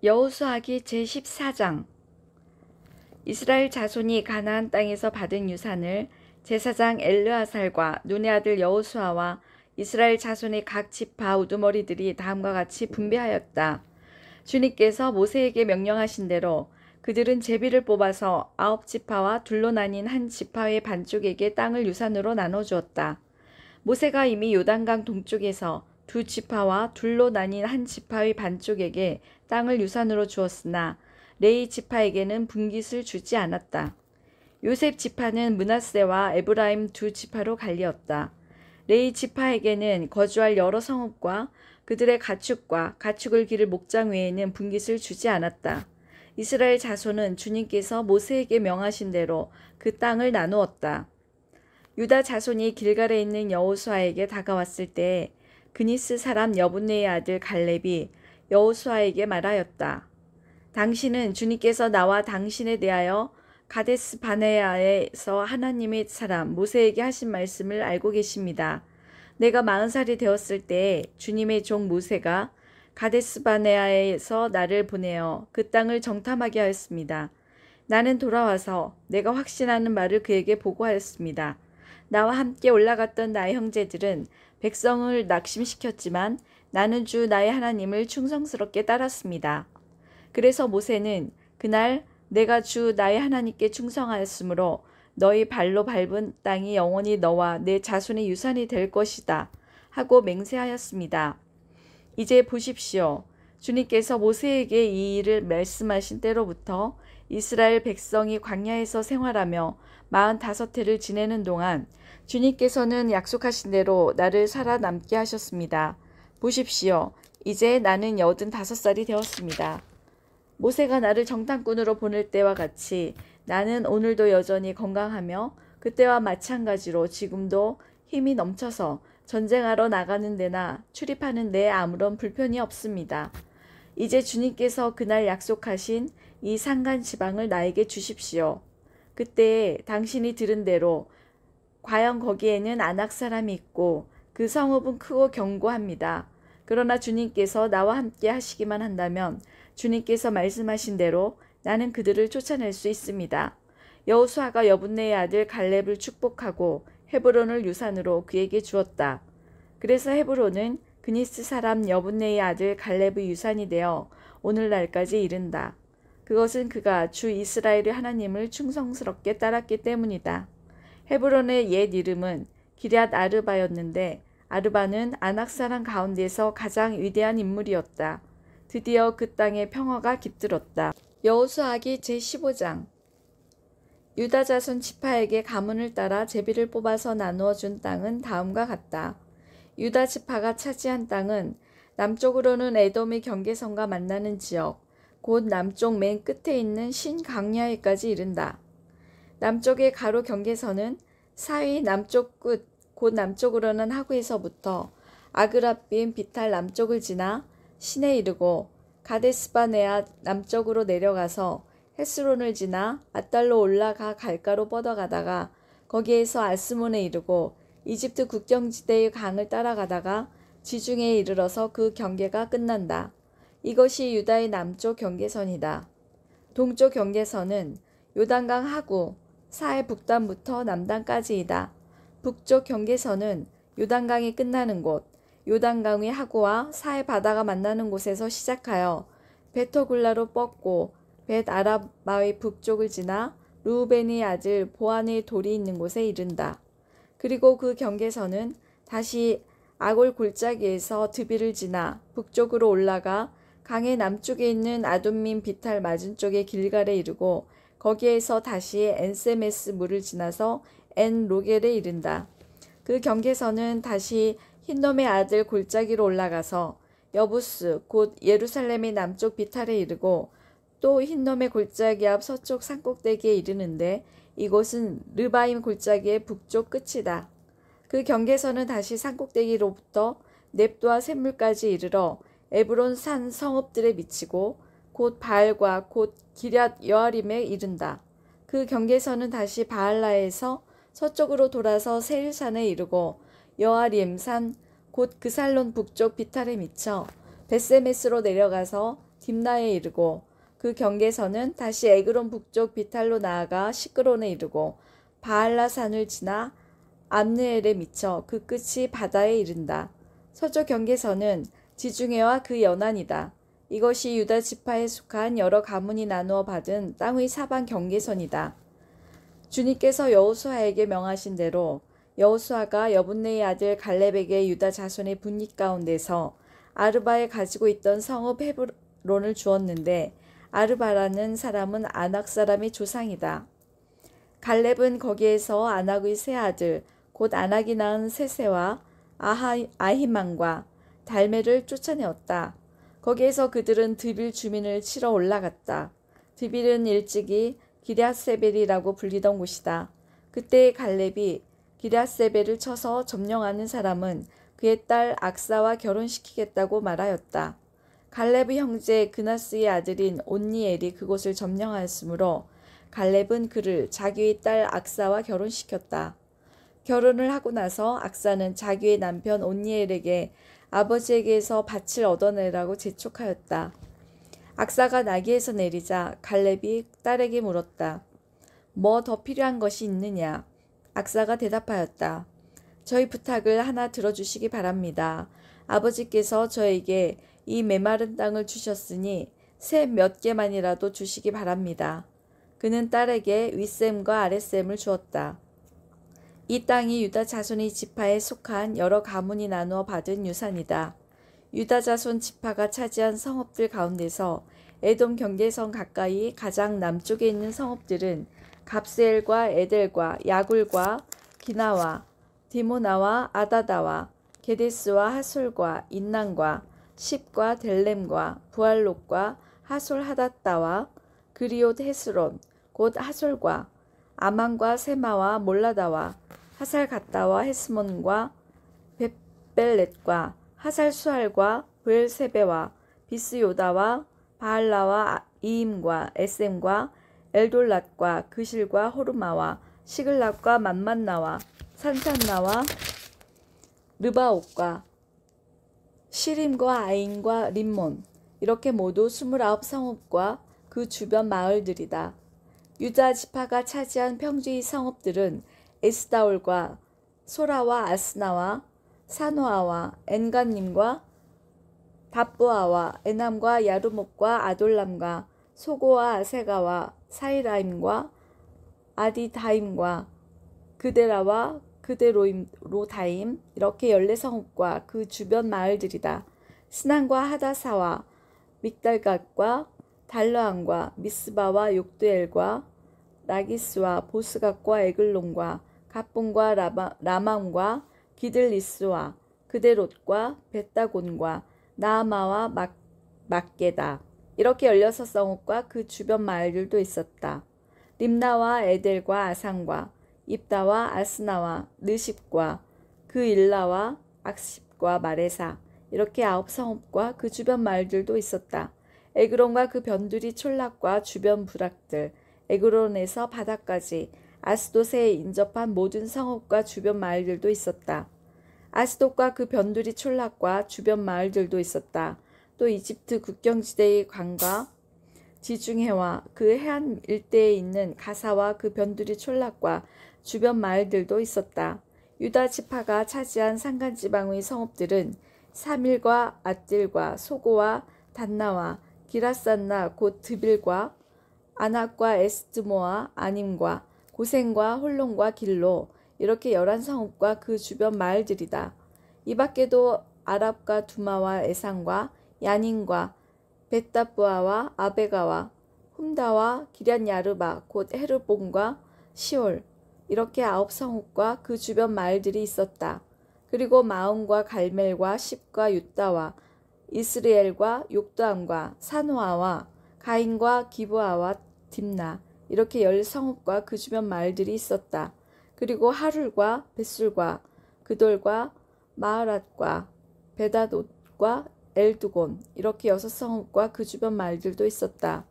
여호수아기 제14장. 이스라엘 자손이 가나안 땅에서 받은 유산을 제사장 엘르아살과 눈의 아들 여호수아와 이스라엘 자손의 각 지파 우두머리들이 다음과 같이 분배하였다. 주님께서 모세에게 명령하신 대로 그들은 제비를 뽑아서 9지파와 둘로 나뉜 한 지파의 반쪽에게 땅을 유산으로 나눠주었다. 모세가 이미 요단강 동쪽에서 2지파와 둘로 나뉜 한 지파의 반쪽에게 땅을 유산으로 주었으나 레위 지파에게는 분깃을 주지 않았다. 요셉 지파는 므낫세와 에브라임 2지파로 갈리었다. 레위 지파에게는 거주할 여러 성읍과 그들의 가축과 가축을 기를 목장 외에는 분깃을 주지 않았다. 이스라엘 자손은 주님께서 모세에게 명하신 대로 그 땅을 나누었다. 유다 자손이 길갈에 있는 여호수아에게 다가왔을 때 그니스 사람 여분네의 아들 갈렙이 여호수아에게 말하였다. 당신은 주님께서 나와 당신에 대하여 가데스 바네아에서 하나님의 사람 모세에게 하신 말씀을 알고 계십니다. 내가 40살이 되었을 때 주님의 종 모세가 가데스 바네아에서 나를 보내어 그 땅을 정탐하게 하였습니다. 나는 돌아와서 내가 확신하는 말을 그에게 보고하였습니다. 나와 함께 올라갔던 나의 형제들은 백성을 낙심시켰지만 나는 주 나의 하나님을 충성스럽게 따랐습니다. 그래서 모세는 그날 내가 주 나의 하나님께 충성하였으므로 너희 발로 밟은 땅이 영원히 너와 내 자손의 유산이 될 것이다 하고 맹세하였습니다. 이제 보십시오. 주님께서 모세에게 이 일을 말씀하신 때로부터 이스라엘 백성이 광야에서 생활하며 45해를 지내는 동안 주님께서는 약속하신 대로 나를 살아남게 하셨습니다. 보십시오. 이제 나는 85살이 되었습니다. 모세가 나를 정탐꾼으로 보낼 때와 같이 나는 오늘도 여전히 건강하며 그때와 마찬가지로 지금도 힘이 넘쳐서 전쟁하러 나가는 데나 출입하는 데에 아무런 불편이 없습니다. 이제 주님께서 그날 약속하신 이 산간 지방을 나에게 주십시오. 그때 당신이 들은 대로 과연 거기에는 아낙 사람이 있고 그 성읍은 크고 견고합니다. 그러나 주님께서 나와 함께 하시기만 한다면 주님께서 말씀하신 대로 나는 그들을 쫓아낼 수 있습니다. 여호수아가 여분네의 아들 갈렙을 축복하고 헤브론을 유산으로 그에게 주었다. 그래서 헤브론은 그니스 사람 여분네의 아들 갈렙의 유산이 되어 오늘날까지 이른다. 그것은 그가 주 이스라엘의 하나님을 충성스럽게 따랐기 때문이다. 헤브론의 옛 이름은 기럇 아르바였는데 아르바는 아낙 사람 가운데서 가장 위대한 인물이었다. 드디어 그 땅에 평화가 깃들었다. 여호수아기 제15장. 유다 자손 지파에게 가문을 따라 제비를 뽑아서 나누어 준 땅은 다음과 같다. 유다 지파가 차지한 땅은 남쪽으로는 에돔의 경계선과 만나는 지역, 곧 남쪽 맨 끝에 있는 신강야에까지 이른다. 남쪽의 가로 경계선은 사위 남쪽 끝, 곧 남쪽으로는 하구에서부터 아그라빔 비탈 남쪽을 지나 신에 이르고 가데스바네아 남쪽으로 내려가서 헤스론을 지나 아달로 올라가 갈가로 뻗어가다가 거기에서 아스몬에 이르고 이집트 국경지대의 강을 따라가다가 지중해에 이르러서 그 경계가 끝난다. 이것이 유다의 남쪽 경계선이다. 동쪽 경계선은 요단강 하구, 사해 북단부터 남단까지이다. 북쪽 경계선은 요단강이 끝나는 곳, 요단강의 하구와 사해 바다가 만나는 곳에서 시작하여 베토굴라로 뻗고 벳 아라바의 북쪽을 지나 르우벤의 아들 보안의 돌이 있는 곳에 이른다. 그리고 그 경계선은 다시 아골 골짜기에서 드비를 지나 북쪽으로 올라가 강의 남쪽에 있는 아둠민 비탈 맞은쪽의 길갈에 이르고 거기에서 다시 엔세메스 물을 지나서 엔 로겔에 이른다. 그 경계선은 다시 힌놈의 아들 골짜기로 올라가서 여부스 곧 예루살렘의 남쪽 비탈에 이르고 또 힌놈의 골짜기 앞 서쪽 산꼭대기에 이르는데 이곳은 르바임 골짜기의 북쪽 끝이다. 그 경계선은 다시 산꼭대기로부터 넵도와 샘물까지 이르러 에브론 산 성읍들에 미치고 곧 바알과 곧 기럇 여아림에 이른다. 그 경계선은 다시 바알라에서 서쪽으로 돌아서 세일산에 이르고 여아림 산 곧 그살론 북쪽 비탈에 미쳐 벳세메스로 내려가서 딥나에 이르고 그 경계선은 다시 에그론 북쪽 비탈로 나아가 시끄론에 이르고 바알라 산을 지나 암느엘에 미쳐 그 끝이 바다에 이른다. 서쪽 경계선은 지중해와 그 연안이다. 이것이 유다 지파에 속한 여러 가문이 나누어 받은 땅의 사방 경계선이다. 주님께서 여호수아에게 명하신 대로 여호수아가 여분네의 아들 갈렙에게 유다 자손의 분깃 가운데서 아르바에 가지고 있던 성읍 헤브론을 주었는데 아르바라는 사람은 아낙 사람의 조상이다. 갈렙은 거기에서 아낙의 세 아들 곧 아낙이 낳은 세세와 아히만과 달메를 쫓아내었다. 거기에서 그들은 드빌 주민을 치러 올라갔다. 드빌은 일찍이 기럇세벨이라고 불리던 곳이다. 그때 갈렙이 기럇세벨을 쳐서 점령하는 사람은 그의 딸 악사와 결혼시키겠다고 말하였다. 갈렙의 형제 그나스의 아들인 온니엘이 그곳을 점령하였으므로 갈렙은 그를 자기의 딸 악사와 결혼시켰다. 결혼을 하고 나서 악사는 자기의 남편 온니엘에게 아버지에게서 밭을 얻어내라고 재촉하였다. 악사가 나귀에서 내리자 갈렙이 딸에게 물었다. 뭐 더 필요한 것이 있느냐? 악사가 대답하였다. 저희 부탁을 하나 들어주시기 바랍니다. 아버지께서 저에게 이 메마른 땅을 주셨으니 새 몇 개만이라도 주시기 바랍니다. 그는 딸에게 윗셈과 아랫셈을 주었다. 이 땅이 유다 자손의 지파에 속한 여러 가문이 나누어 받은 유산이다. 유다 자손 지파가 차지한 성읍들 가운데서 에돔 경계선 가까이 가장 남쪽에 있는 성읍들은 갑스엘과 에델과 야굴과 기나와 디모나와 아다다와 게데스와 하솔과 인난과 십과 델렘과 부알롯과 하솔 하닷다와 그리옷 헤스론 곧 하솔과 아만과 세마와 몰라다와 하살 갓다와 헤스몬과 벳벨렛과 하살 수알과 브엘세베와 비스요다와 바알라와 이임과 에셈과 엘돌랏과 그실과 호르마와 시글락과 만만나와 산산나와 르바옥과 시림과 아인과 림몬 이렇게 모두 29성읍과 그 주변 마을들이다. 유다 지파가 차지한 평지의 성읍들은 에스다올과 소라와 아스나와 사노아와 엔간님과 답보아와 에남과 야르목과 아돌람과 소고와 아세가와 사이라임과 아디다임과 그데라와 그데로다임 이렇게 14성읍과 그 주변 마을들이다. 스난과 하다사와 믹달갓과 달러안과 미스바와 욕드엘과 라기스와 보스갓과 에글론과 갑본과 라맘과 기들리스와 그데롯과 벳다곤과 나아마와 막게다 이렇게 16성읍과 그 주변 마을들도 있었다. 림나와 에델과 아산과 입다와 아스나와 느십과 그 일라와 악십과 마레사 이렇게 9성읍과 그 주변 마을들도 있었다. 에그론과 그 변두리 촌락과 주변 부락들 에그론에서 바다까지 아스돗에 인접한 모든 성읍과 주변 마을들도 있었다. 아스돗과 그 변두리 촌락과 주변 마을들도 있었다. 또 이집트 국경지대의 강과 지중해와 그 해안 일대에 있는 가사와 그 변두리 촌락과 주변 마을들도 있었다. 유다 지파가 차지한 산간지방의 성읍들은 사밀과 앗딜과 소고와 단나와 기라산나 곧 드빌과 아낙과 에스드모와 아님과 고센과 홀론과 길로 이렇게 11성읍과 그 주변 마을들이다. 이 밖에도 아랍과 두마와 에산과 야닌과 벳다부아와 아베가와 훔다와 기럇야르바 곧 헤르본과 시올 이렇게 9성읍과 그 주변 마을들이 있었다. 그리고 마온과 갈멜과 십과 유다와 이스라엘과 욕도암과 사노아와 가인과 기브아와 딥나 이렇게 10성읍과 그 주변 마을들이 있었다. 그리고 하룰과 벳술과 그돌과 마하랏과 베다돗과 엘두곤 이렇게 6성읍과 그 주변 마을들도 있었다.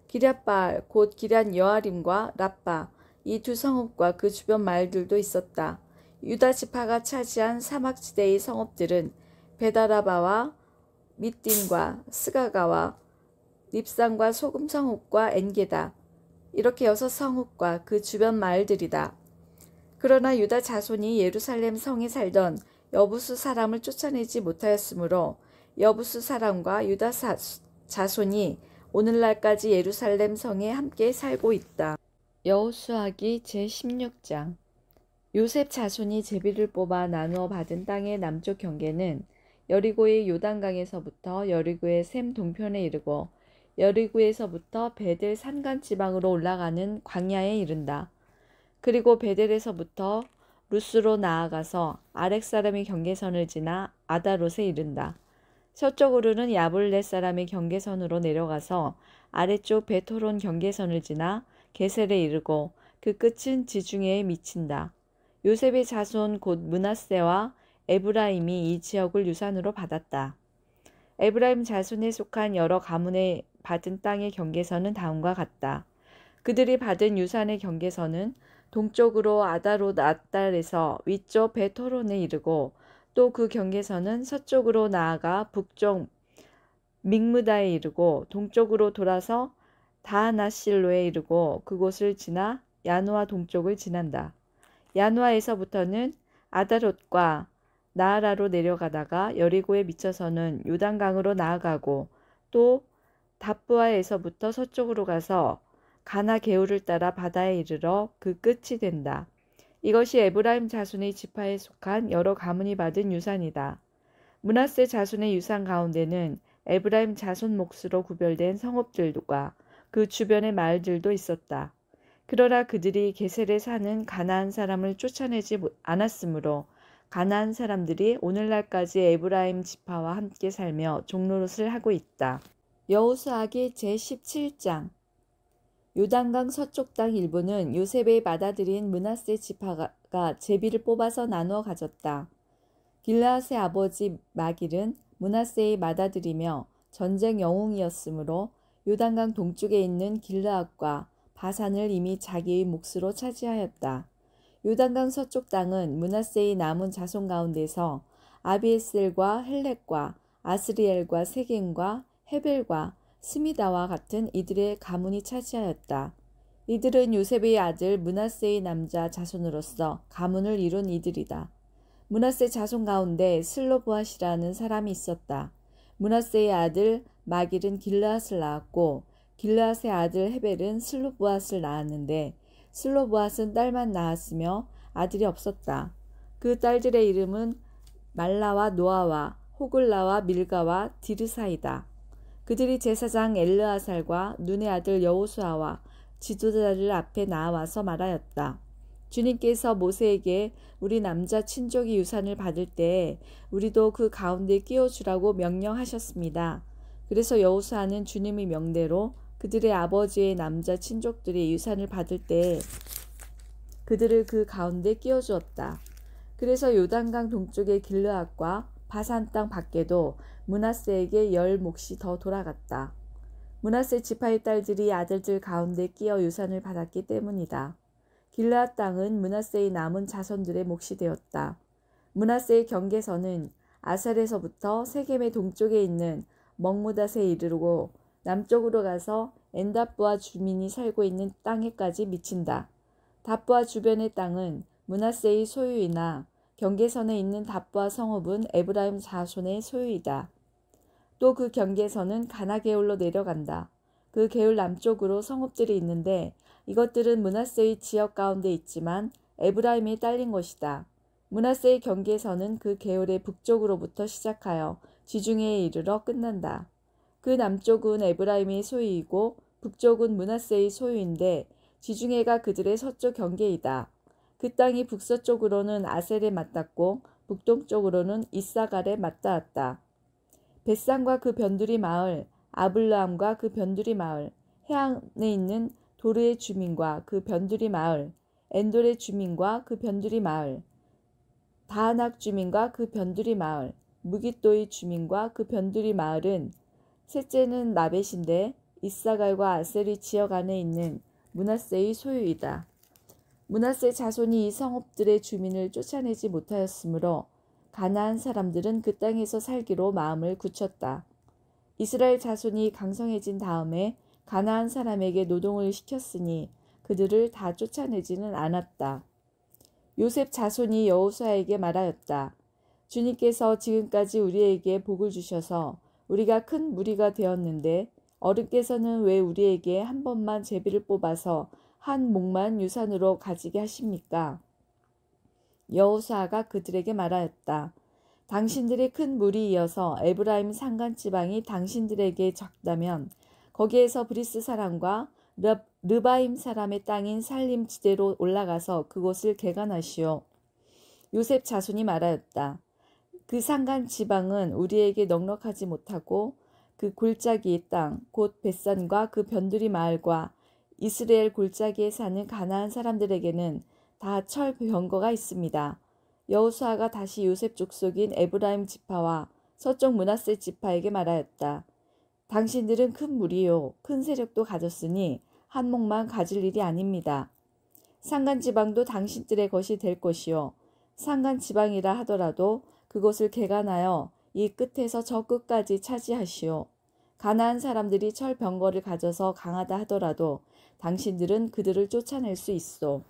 기럇바알 곧 기럇 여아림과 라빠 이 2성읍과 그 주변 마을들도 있었다. 유다 지파가 차지한 사막지대의 성읍들은 베다라바와 밑딘과 스가가와 닙산과 소금 성읍과 엔게다. 이렇게 6성읍과 그 주변 마을들이다. 그러나 유다 자손이 예루살렘 성에 살던 여부수 사람을 쫓아내지 못하였으므로 여부수 사람과 유다 자손이 오늘날까지 예루살렘 성에 함께 살고 있다. 여호수아기 제16장. 요셉 자손이 제비를 뽑아 나누어 받은 땅의 남쪽 경계는 여리고의 요단강에서부터 여리고의 샘 동편에 이르고 여리고에서부터 베델 산간 지방으로 올라가는 광야에 이른다. 그리고 베델에서부터 루스로 나아가서 아렉 사람의 경계선을 지나 아다롯에 이른다. 서쪽으로는 야블렛 사람의 경계선으로 내려가서 아래쪽 베토론 경계선을 지나 게셀에 이르고 그 끝은 지중해에 미친다. 요셉의 자손 곧 므낫세와 에브라임이 이 지역을 유산으로 받았다. 에브라임 자손에 속한 여러 가문에 받은 땅의 경계선은 다음과 같다. 그들이 받은 유산의 경계선은 동쪽으로 아다롯 앗달에서 위쪽 베토론에 이르고 또 그 경계선은 서쪽으로 나아가 북쪽 믹므다에 이르고 동쪽으로 돌아서 다하나실로에 이르고 그곳을 지나 야누아 동쪽을 지난다. 야누아에서부터는 아다롯과 나아라로 내려가다가 여리고에 미쳐서는 요단강으로 나아가고 또 답부아에서부터 서쪽으로 가서 가나 게울을 따라 바다에 이르러 그 끝이 된다. 이것이 에브라임 자손의 지파에 속한 여러 가문이 받은 유산이다. 므낫세 자손의 유산 가운데는 에브라임 자손 몫으로 구별된 성읍들과 그 주변의 마을들도 있었다. 그러나 그들이 게셀에 사는 가나안 사람을 쫓아내지 않았으므로 가나안 사람들이 오늘날까지 에브라임 지파와 함께 살며 종노릇을 하고 있다. 여호수아기 제17장. 요단강 서쪽 땅 일부는 요셉의 받아들인 므낫세 지파가 제비를 뽑아서 나누어 가졌다. 길르앗의 아버지 마길은 므낫세의 맏아들이며 전쟁 영웅이었으므로 요단강 동쪽에 있는 길르앗과 바산을 이미 자기의 몫으로 차지하였다. 요단강 서쪽 땅은 므낫세의 남은 자손 가운데서 아비에셀과 헬렉과 아스리엘과 세겜과 헤벨과 스미다와 같은 이들의 가문이 차지하였다. 이들은 요셉의 아들 므낫세의 남자 자손으로서 가문을 이룬 이들이다. 므낫세 자손 가운데 슬로브앗이라는 사람이 있었다. 므낫세의 아들 마길은 길르앗을 낳았고 길르앗의 아들 헤벨은 슬로브앗을 낳았는데 슬로브앗은 딸만 낳았으며 아들이 없었다. 그 딸들의 이름은 말라와 노아와 호글라와 밀가와 디르사이다. 그들이 제사장 엘르아살과 눈의 아들 여호수아와 지도자들 앞에 나와서 말하였다. 주님께서 모세에게 우리 남자 친족이 유산을 받을 때에 우리도 그 가운데 끼워주라고 명령하셨습니다. 그래서 여호수아는 주님의 명대로 그들의 아버지의 남자 친족들이 유산을 받을 때에 그들을 그 가운데 끼워주었다. 그래서 요단강 동쪽의 길르앗과 바산 땅 밖에도 므낫세에게 10몫이 더 돌아갔다. 므낫세 지파의 딸들이 아들들 가운데 끼어 유산을 받았기 때문이다. 길르앗 땅은 므낫세의 남은 자손들의 몫이 되었다. 므낫세의 경계선은 아살에서부터 세겜의 동쪽에 있는 먹무닷에 이르고 남쪽으로 가서 엔답부아 주민이 살고 있는 땅에까지 미친다. 답부아 주변의 땅은 므낫세의 소유이나 경계선에 있는 답부아 성읍은 에브라임 자손의 소유이다. 또 그 경계선은 가나 게울로 내려간다. 그 게울 남쪽으로 성읍들이 있는데 이것들은 므낫세의 지역 가운데 있지만 에브라임에 딸린 것이다. 므낫세의 경계선은 그 게울의 북쪽으로부터 시작하여 지중해에 이르러 끝난다. 그 남쪽은 에브라임의 소유이고 북쪽은 므낫세의 소유인데 지중해가 그들의 서쪽 경계이다. 그 땅이 북서쪽으로는 아셀에 맞닿고 북동쪽으로는 이사갈에 맞닿았다. 벳산과 그 변두리 마을, 아블라함과 그 변두리 마을, 해안에 있는 도르의 주민과 그 변두리 마을, 엔돌의 주민과 그 변두리 마을, 다하낙 주민과 그 변두리 마을, 무깃도의 주민과 그 변두리 마을은 셋째는 마벳인데 이사갈과 아셀의 지역 안에 있는 므낫세의 소유이다. 므낫세 자손이 이 성읍들의 주민을 쫓아내지 못하였으므로 가나안 사람들은 그 땅에서 살기로 마음을 굳혔다. 이스라엘 자손이 강성해진 다음에 가나안 사람에게 노동을 시켰으니 그들을 다 쫓아내지는 않았다. 요셉 자손이 여호수아에게 말하였다. 주님께서 지금까지 우리에게 복을 주셔서 우리가 큰 무리가 되었는데 어른께서는 왜 우리에게 한 번만 제비를 뽑아서 한 몫만 유산으로 가지게 하십니까? 여호수아가 그들에게 말하였다. 당신들의 큰 물이 이어서 에브라임 산간 지방이 당신들에게 적다면 거기에서 브리스 사람과 르바임 사람의 땅인 살림 지대로 올라가서 그곳을 개간하시오. 요셉 자손이 말하였다. 그 산간 지방은 우리에게 넉넉하지 못하고 그 골짜기의 땅, 곧 벳산과 그 변두리 마을과 이스라엘 골짜기에 사는 가나안 사람들에게는 다 철 병거가 있습니다. 여호수아가 다시 요셉 족속인 에브라임 지파와 서쪽 므낫세 지파에게 말하였다. 당신들은 큰 무리요 큰 세력도 가졌으니 한 몫만 가질 일이 아닙니다. 산간 지방도 당신들의 것이 될 것이요 산간 지방이라 하더라도 그것을 개간하여 이 끝에서 저 끝까지 차지하시오. 가나안 사람들이 철 병거를 가져서 강하다 하더라도 당신들은 그들을 쫓아낼 수 있소.